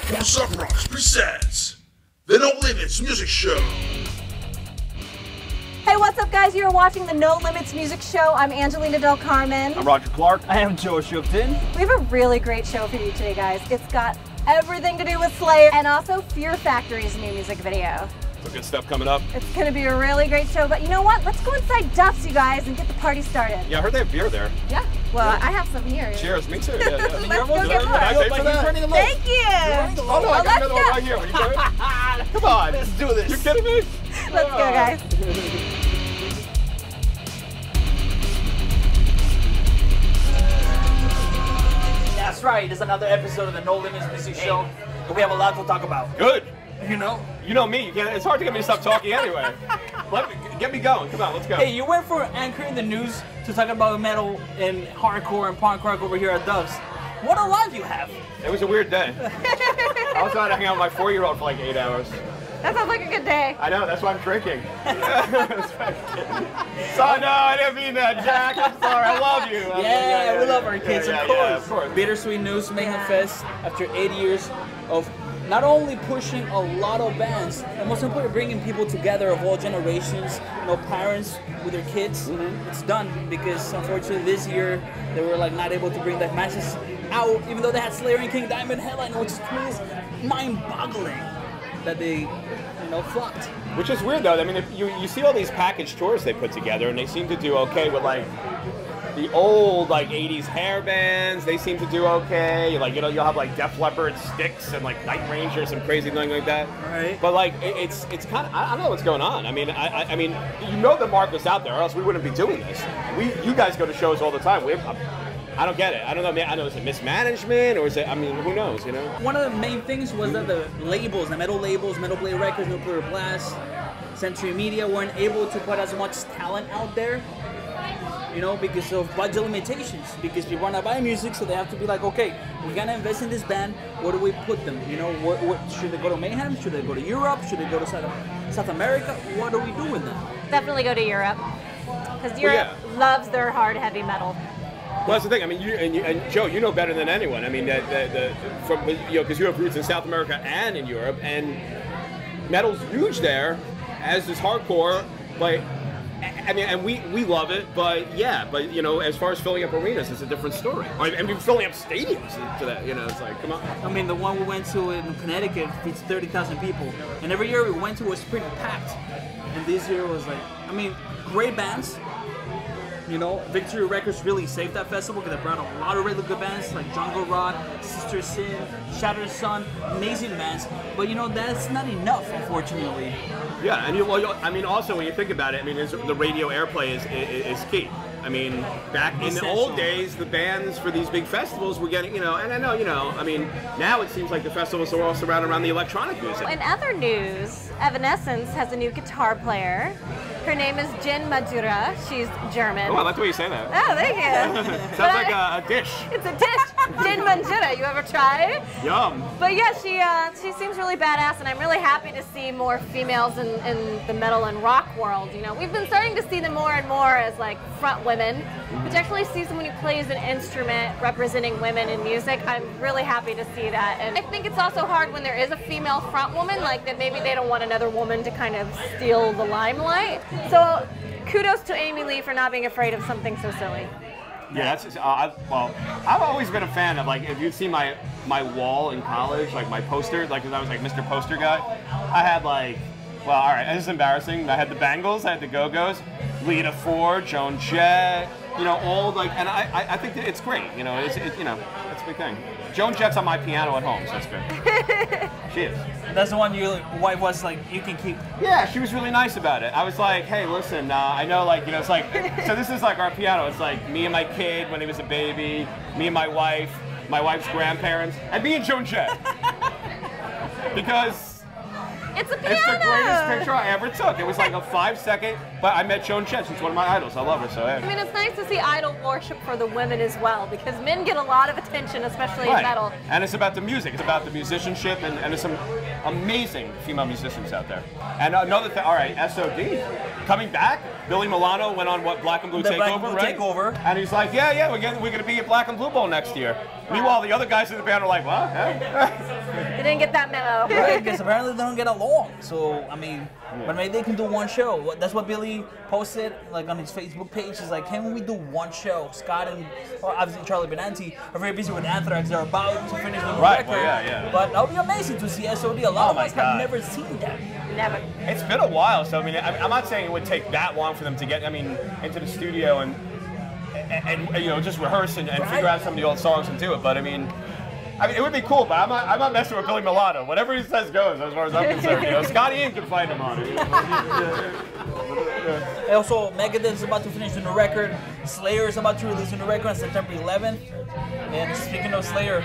Bostaph Rocks presents the No Limits Music Show. Hey, what's up, guys? You're watching the No Limits Music Show. I'm Angelina DelCarmen. I'm Roger Clark. I am Joe Schüftan. We have a really great show for you today, guys. It's got everything to do with SLAYER and also Fear Factory's new music video. Some good stuff coming up. It's going to be a really great show, but you know what? Let's go inside Duff's, you guys, and get the party started. Yeah, I heard they have beer there. Yeah. Well, I have some here. Cheers, me too. Yeah, yeah. Let's go get more. Can I pay for that? Thank you. Oh no, I got another one right here. Are you good? Come on. Let's do this. You kidding me? Let's go, guys. That's right. It's another episode of the No Limits Music Show. And we have a lot to talk about. Good. You know? You know me. It's hard to get me to stop talking anyway. Get me going. Come on, let's go. Hey, you went from anchoring the news to talking about metal and hardcore and punk rock over here at Duff's. What a life you have. It was a weird day. I was trying to hang out with my 4-year-old for like 8 hours. That sounds like a good day. I know, that's why I'm drinking. So, no, I didn't mean that, Jack. I'm sorry, I love you. Yeah, we love our kids, yeah, of course. Yeah, of course. Bittersweet News Mayhem Fest after 8 years of not only pushing a lot of bands, but most importantly bringing people together of all generations, you know, parents with their kids. It's done because unfortunately this year they were like not able to bring the masses out, even though they had SLAYER and King Diamond headline, which is mind-boggling that they, you know, flopped. Which is weird though. I mean, if you see all these package tours they put together, and they seem to do okay with like the old like 80s hair bands. They seem to do okay. Like, you know, you'll have like Def Leppard, Styx, and like Night Ranger, some crazy thing like that. Right. But like it's kind of, I don't know what's going on. I mean, I mean, you know the market's out there, or else we wouldn't be doing this. You guys go to shows all the time. I don't get it. I don't know. I know, is it mismanagement or is it? I mean, who knows? You know. One of the main things was that the labels, the metal labels, Metal Blade Records, Nuclear Blast, Century Media, weren't able to put as much talent out there. You know, because of budget limitations. Because people are not buying music, so they have to be like, okay, we're gonna invest in this band. Where do we put them? You know, what should they go to Mayhem? Should they go to Europe? Should they go to South America? What do we do with them? Definitely go to Europe. Because Europe loves their hard, heavy metal. Well, that's the thing. I mean, and Joe, you know better than anyone. I mean, from, you know, because you have roots in South America and in Europe, and metal's huge there, as is hardcore. But I mean, and we love it. But yeah, but you know, as far as filling up arenas, it's a different story. I mean, filling up stadiums to that. You know, it's like, come on. I mean, the one we went to in Connecticut feeds 30,000 people, and every year we went to was pretty packed. And this year was like, I mean, great bands. You know, Victory Records really saved that festival because they brought a lot of really good bands like Jungle Rod, Sister Sin, Shattered Sun, amazing bands. But you know, that's not enough, unfortunately. Yeah, and I mean, also when you think about it, I mean, the radio airplay is key. I mean, back in the old days, the bands for these big festivals were getting, you know, and I know, you know, I mean, now it seems like the festivals are all surrounded around the electronic music. In other news, Evanescence has a new guitar player. Her name is Jen Majura. She's German. Oh, I like the way you say that. Oh, thank you. Sounds like a dish. It's a dish. Jen Majura. You ever try? Yum. But yeah, she seems really badass, and I'm really happy to see more females in the metal and rock world. You know, we've been starting to see them more and more as like front women, but to actually see someone who plays an instrument representing women in music, I'm really happy to see that. And I think it's also hard when there is a female front woman, like that maybe they don't want another woman to kind of steal the limelight. So kudos to Amy Lee for not being afraid of something so silly. Yeah, that's well, I've always been a fan of, like, if you've seen my wall in college, like my poster, like, because I was like Mr. Poster guy, I had like, well, all right, this is embarrassing. I had the Bangles, I had the Go-Go's, Lita Ford, Joan Jett, you know, all like, and I think that it's great, you know, you know, that's a big thing. Joan Jett's on my piano at home, so that's good. She is. That's the one your wife was like, you can keep. Yeah, she was really nice about it. I was like, hey, listen, I know, like, you know, it's like, so this is like our piano. It's like me and my kid when he was a baby, me and my wife's grandparents, and me and Joan Jett. Because it's a piano. It's the greatest picture I ever took. It was like a 5-second, but I met Joan Jett. She's one of my idols. I love her, so hey. I mean, it's nice to see idol worship for the women as well, because men get a lot of attention, especially in metal. And it's about the music. It's about the musicianship, and there's some amazing female musicians out there. And another thing, all right, SOD, coming back. Billy Milano went on what, Black and Blue Takeover, right? Takeover. And he's like, we're gonna be at Black and Blue Bowl next year. Meanwhile, the other guys in the band are like, what? Huh? didn't get that memo. Right, because apparently they don't get along. So, I mean, but maybe they can do one show. That's what Billy posted, like, on his Facebook page. He's like, can we do one show? Scott and, obviously, Charlie Benanti are very busy with Anthrax. They're about to finish the new record. Well, yeah. But that would be amazing to see SOD. A lot of us have never seen that. Never. It's been a while, so I mean, I'm not saying it would take that long for them to get, into the studio and just rehearse and figure out some of the old songs and do it. But I mean, it would be cool, but I'm not messing with Billy Milano. Whatever he says goes, as far as I'm concerned. Scotty Ian can find him on it. Also, Megadeth is about to finish the new record. Slayer is about to release a new record on September 11th. And speaking of Slayer,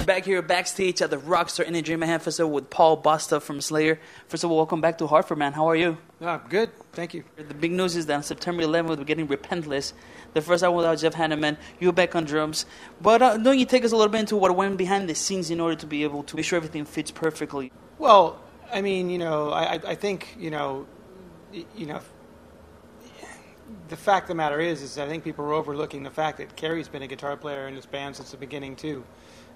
back here backstage at the Rockstar Energy Mayhem Festival with Paul Bostaph from Slayer. First of all, welcome back to Hartford, man. How are you? Good, thank you. The big news is that on September 11th, we're getting Repentless, the first album without Jeff Hanneman. You're back on drums. But don't you take us a little bit into what went behind the scenes in order to be able to make sure everything fits perfectly? Well, I mean, I think, the fact of the matter is I think people are overlooking the fact that Kerry's been a guitar player in this band since the beginning, too.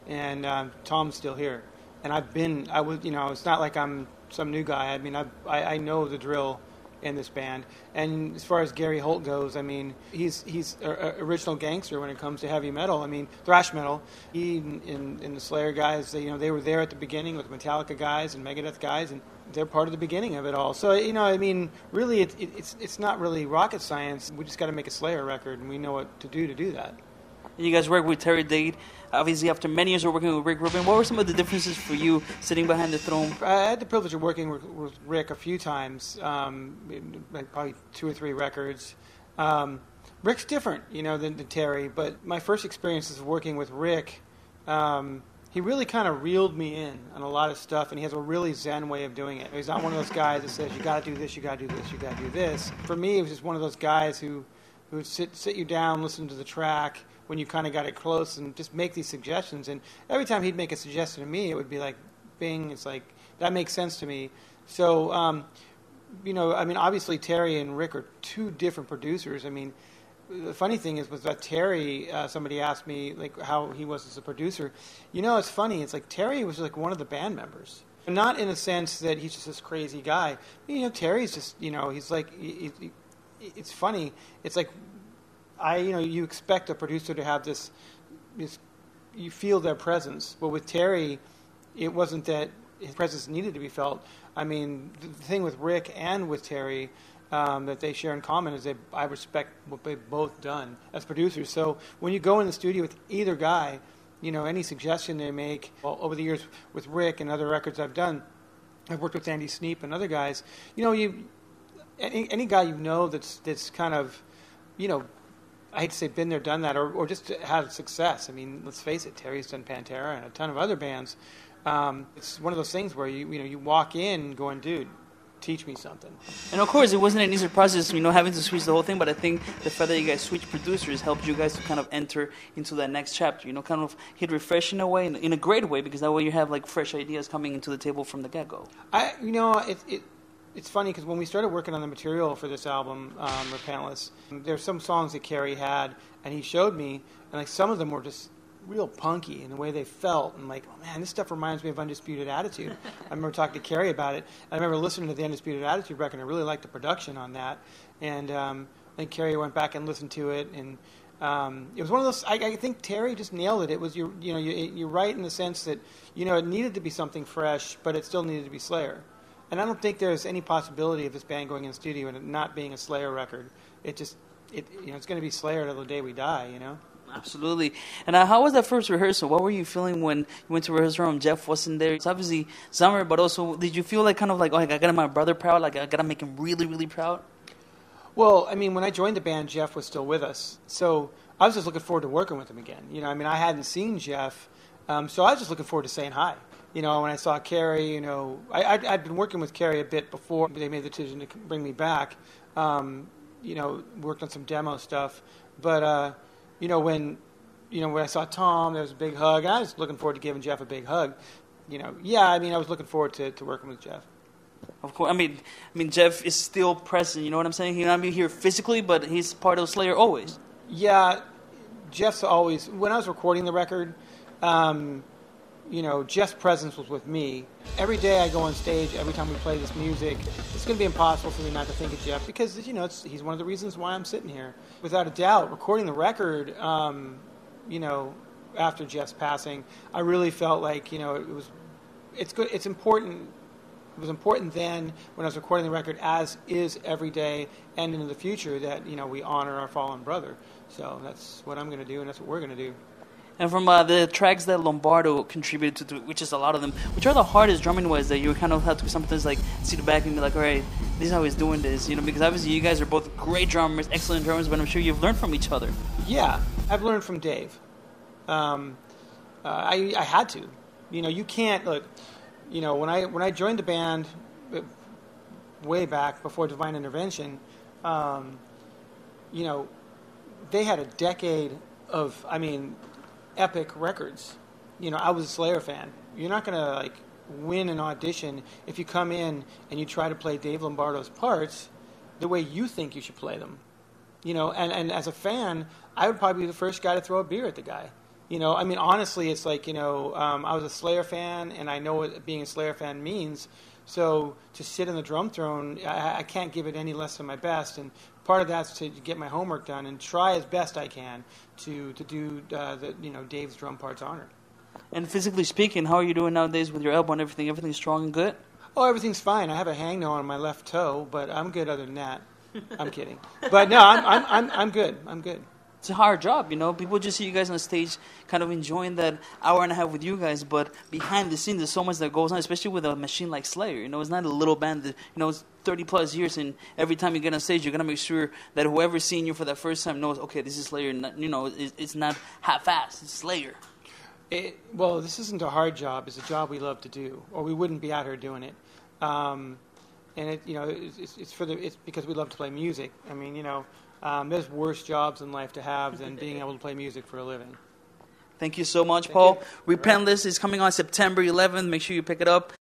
And Tom's still here. And it's not like I'm some new guy. I mean, I know the drill in this band. And as far as Gary Holt goes, I mean, he's an original gangster when it comes to heavy metal. I mean, thrash metal. He and the Slayer guys, they were there at the beginning with the Metallica guys and Megadeth guys, and they're part of the beginning of it all. So, I mean, really, it's not really rocket science. We just got to make a Slayer record, and we know what to do that. You guys work with Terry Dade. Obviously, after many years of working with Rick Rubin, what were some of the differences for you sitting behind the throne? I had the privilege of working with Rick a few times, probably 2 or 3 records. Rick's different, than Terry, but my first experiences of working with Rick, he really kind of reeled me in on a lot of stuff, and he has a really zen way of doing it. He's not one of those guys that says, you got to do this, you got to do this, you got to do this. For me, it was just one of those guys who would sit you down, listen to the track, when you kind of got it close, and just make these suggestions. And every time he'd make a suggestion to me, it would be like, bing, it's like, that makes sense to me. So, I mean, obviously Terry and Rick are 2 different producers. I mean, the funny thing was that Terry, somebody asked me, like, how he was as a producer. It's funny. It's like Terry was like one of the band members. Not in a sense that he's just this crazy guy. Terry's just, he's like, it's funny. It's like, you expect a producer to have this, you feel their presence. But with Terry, it wasn't that his presence needed to be felt. I mean, the thing with Rick and with Terry that they share in common is I respect what they've both done as producers. So when you go in the studio with either guy, any suggestion they make, well, over the years with Rick and other records I've done, I've worked with Andy Sneap and other guys, any guy that's kind of, I hate to say been there, done that, or just had success. I mean, let's face it, Terry's done Pantera and a ton of other bands. It's one of those things where you walk in going, dude, teach me something. And of course, it wasn't an easy process, having to switch the whole thing, but I think the fact that you guys switched producers helped you guys to kind of enter into that next chapter, kind of hit refresh in a way, in a great way, because that way you have like fresh ideas coming into the table from the get-go. It's funny because when we started working on the material for this album, Repentless, there's some songs that Kerry had, and he showed me, and like some of them were just real punky in the way they felt, and like, oh man, this stuff reminds me of Undisputed Attitude. I remember talking to Kerry about it. I remember listening to the Undisputed Attitude record, and I really liked the production on that. And I think Kerry went back and listened to it, and it was one of those. I think Terry just nailed it. It was you're right in the sense that it needed to be something fresh, but it still needed to be Slayer. And I don't think there's any possibility of this band going in the studio and it not being a Slayer record. It's going to be Slayer till the day we die, Absolutely. And how was that first rehearsal? What were you feeling when you went to rehearsal and Jeff wasn't there? It's obviously summer, but also did you feel like kind of like, oh, I got to make my brother proud, like I got to make him really, really proud? Well, I mean, when I joined the band, Jeff was still with us. So I was just looking forward to working with him again. I hadn't seen Jeff, so I was just looking forward to saying hi. You know, when I saw Carrie, you know, I'd been working with Carrie a bit before they made the decision to bring me back. You know, worked on some demo stuff. But, you know, when I saw Tom, there was a big hug. And I was looking forward to giving Jeff a big hug. You know, yeah, I mean, I was looking forward to working with Jeff. Of course, I mean, Jeff is still present. You know what I'm saying? He may not be here physically, but he's part of Slayer always. Yeah, Jeff's always. When I was recording the record, you know, Jeff's presence was with me. Every day I go on stage, every time we play this music, it's going to be impossible for me not to think of Jeff because, you know, he's one of the reasons why I'm sitting here. Without a doubt, recording the record, you know, after Jeff's passing, I really felt like, you know, it's good. It's important. It was important then when I was recording the record, as is every day and into the future, that, you know, we honor our fallen brother. So that's what I'm going to do, and that's what we're going to do. And from the tracks that Lombardo contributed to, which is a lot of them, which are the hardest drumming ways that you kind of have to sometimes like see the back and be like, all right, this is how he's doing this, you know, because obviously you guys are both great drummers, excellent drummers, but I'm sure you've learned from each other. Yeah, I've learned from Dave. I had to. You know, you can't look. You know, when I joined the band way back before Divine Intervention, you know, they had a decade of, I mean, epic records. You know, I was a Slayer fan. You're not going to, like, win an audition if you come in and you try to play Dave Lombardo's parts the way you think you should play them. You know, and as a fan, I would probably be the first guy to throw a beer at the guy. You know, I mean, honestly, it's like, you know, I was a Slayer fan, and I know what being a Slayer fan means. So to sit in the drum throne, I can't give it any less than my best. And part of that's to get my homework done and try as best I can to do the, you know, Dave's drum parts honor. And physically speaking, how are you doing nowadays with your elbow and everything? Everything's strong and good? Oh, everything's fine. I have a hangnail on my left toe, but I'm good other than that. I'm kidding. But no, I'm good. I'm good. It's a hard job, you know. People just see you guys on stage kind of enjoying that hour and a half with you guys, but behind the scenes there's so much that goes on, especially with a machine like Slayer. You know, it's not a little band that, you know, it's 30-plus years, and every time you get on stage, you're going to make sure that whoever's seeing you for that first time knows, okay, this is Slayer. You know, it's not half-assed. It's Slayer. Well, this isn't a hard job. It's a job we love to do, or we wouldn't be out here doing it. And, it, you know, it's because we love to play music. I mean, you know, there's worse jobs in life to have than being able to play music for a living. Thank you so much, Paul. Repentless is coming on September 11th. Make sure you pick it up.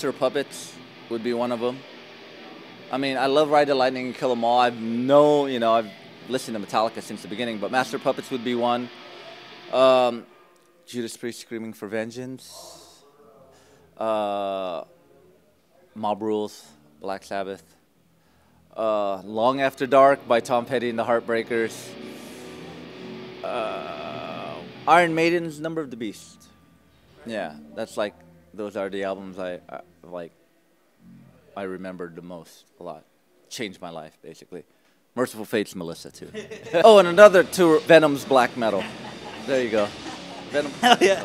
Master of Puppets would be one of them. I mean, I love Ride the Lightning and Kill 'Em All. I've listened to Metallica since the beginning, but Master of Puppets would be one. Judas Priest, Screaming for Vengeance. Mob Rules, Black Sabbath. Long After Dark by Tom Petty and the Heartbreakers. Iron Maiden's Number of the Beast. Yeah, that's like, those are the albums I remembered the most a lot. Changed my life, basically. Merciful Fate's Melissa, too. Oh, and another two, Venom's Black Metal. There you go. Venom. Hell yeah.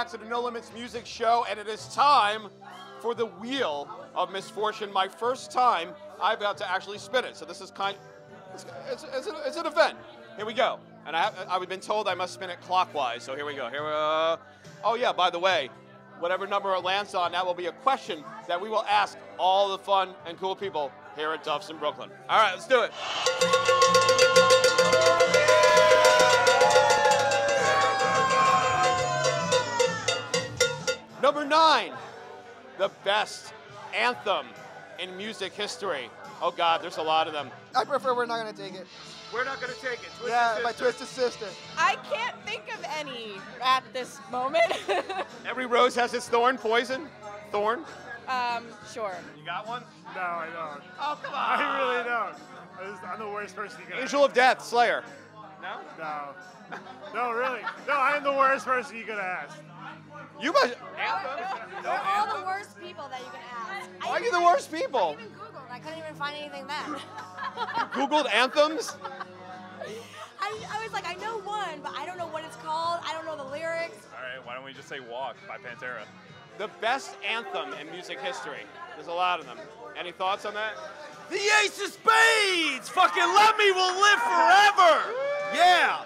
back to the No Limits Music Show, and it is time for the Wheel of Misfortune. My first time I've got to actually spin it, so this is it's an event. Here we go. And I've been told I must spin it clockwise, so here we go. Oh yeah, by the way, whatever number it lands on, that will be a question that we will ask all the fun and cool people here at Duff's in Brooklyn. All right, let's do it. Number 9, the best anthem in music history. Oh God, there's a lot of them. I prefer We're Not Gonna Take It. We're Not Gonna Take It. Twisted Yeah, Sister. by Twisted Sister. I can't think of any at this moment. Every rose has its thorn. Poison. Thorn. Sure. You got one? No, I don't. Oh, come on. I really don't. I'm the worst person you could ask. Angel of Death, Slayer. No? No. No, really. No, I am the worst person you could ask. You must. We're all the worst people that you can ask. Why are you the worst people? I even Googled. I couldn't even find anything then. Googled anthems? I was like, I know one, but I don't know what it's called. I don't know the lyrics. All right, why don't we just say Walk by Pantera? The best anthem in music history. There's a lot of them. Any thoughts on that? The Ace of Spades! Fucking Let Me Will Live Forever! Yeah!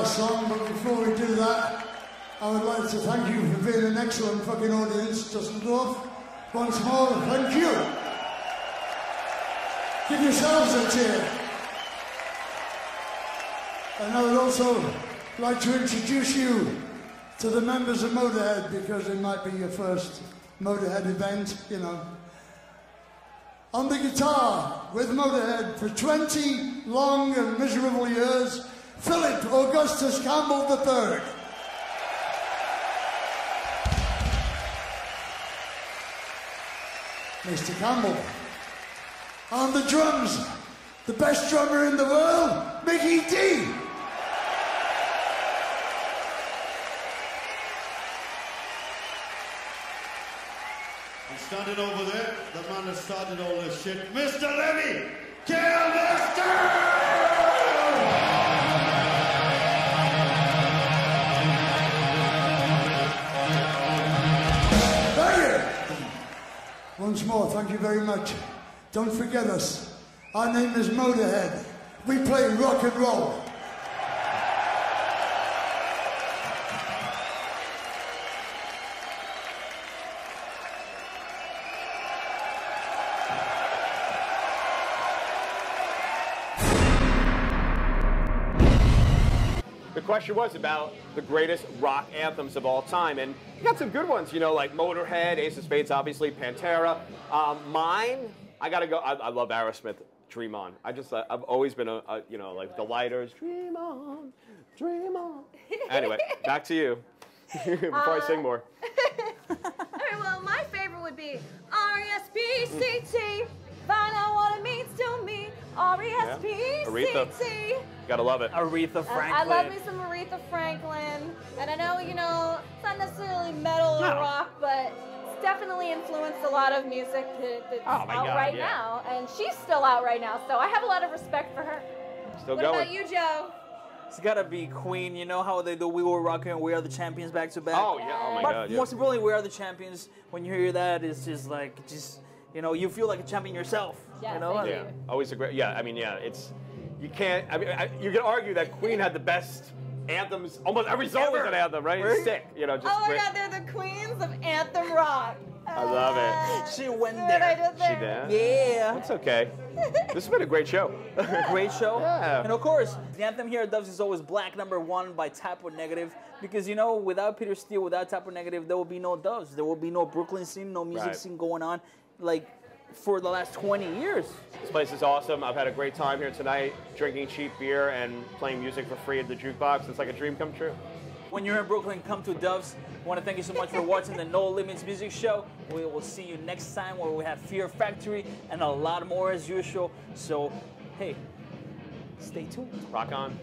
Song, but before we do that, I would like to thank you for being an excellent fucking audience, Dusseldorf. Once more, thank you. Give yourselves a cheer. And I would also like to introduce you to the members of Motörhead, because it might be your first Motörhead event, you know. On the guitar with Motörhead for 20 long and miserable years, Philip Augustus Campbell III. Mr. Campbell. On the drums, the best drummer in the world, Mickey D. And standing over there, the man that started all this shit, Mr. Levy, Killmaster! Once more, thank you very much. Don't forget us. Our name is Motörhead. We play rock and roll. The question was about the greatest rock anthems of all time, and you got some good ones, you know, like Motörhead, Ace of Spades, obviously, Pantera. Mine, I gotta go. I love Aerosmith, Dream On. I've always been you know, like the Lighters, Dream On, Dream On. Anyway, back to you before I sing more. All right, well, my favorite would be R-E-S-P-C-T. Find out what it means to me. R-E-S-P-C-T. Gotta love it. Aretha Franklin. I love me some Aretha Franklin. And I know, you know, it's not necessarily metal or rock, but it's definitely influenced a lot of music that's out right now. And she's still out right now, so I have a lot of respect for her. Still what going. About you, Joe? It's gotta be Queen. You know how they do We Were Rocking and We Are the Champions back to back? Oh, yeah. Oh, my God. Most importantly, We Are the Champions. When you hear that, it's just like, you know, you feel like a champion yourself. Yeah, you know? Yeah, always a great. Yeah, I mean, yeah, it's. You can't. I mean, you can argue that Queen had the best anthems. Almost every song was an anthem, right? It's sick, you know. Just oh my great. God, they're the queens of anthem rock. I love it. She went See what I there. did there? She did. Yeah. That's okay. This has been a great show. Great show. Yeah. And of course, the anthem here at Duff's is always Black #1 by Type O Negative. Because, you know, without Peter Steele, without Type O Negative, there will be no Duff's. There will be no Brooklyn scene, no music scene going on. Like, for the last 20 years. This place is awesome. I've had a great time here tonight, drinking cheap beer and playing music for free at the jukebox. It's like a dream come true. When you're in Brooklyn, come to Duff's. I want to thank you so much for watching the No Limits Music Show. We will see you next time where we have Fear Factory and a lot more as usual. So, hey, stay tuned. Rock on.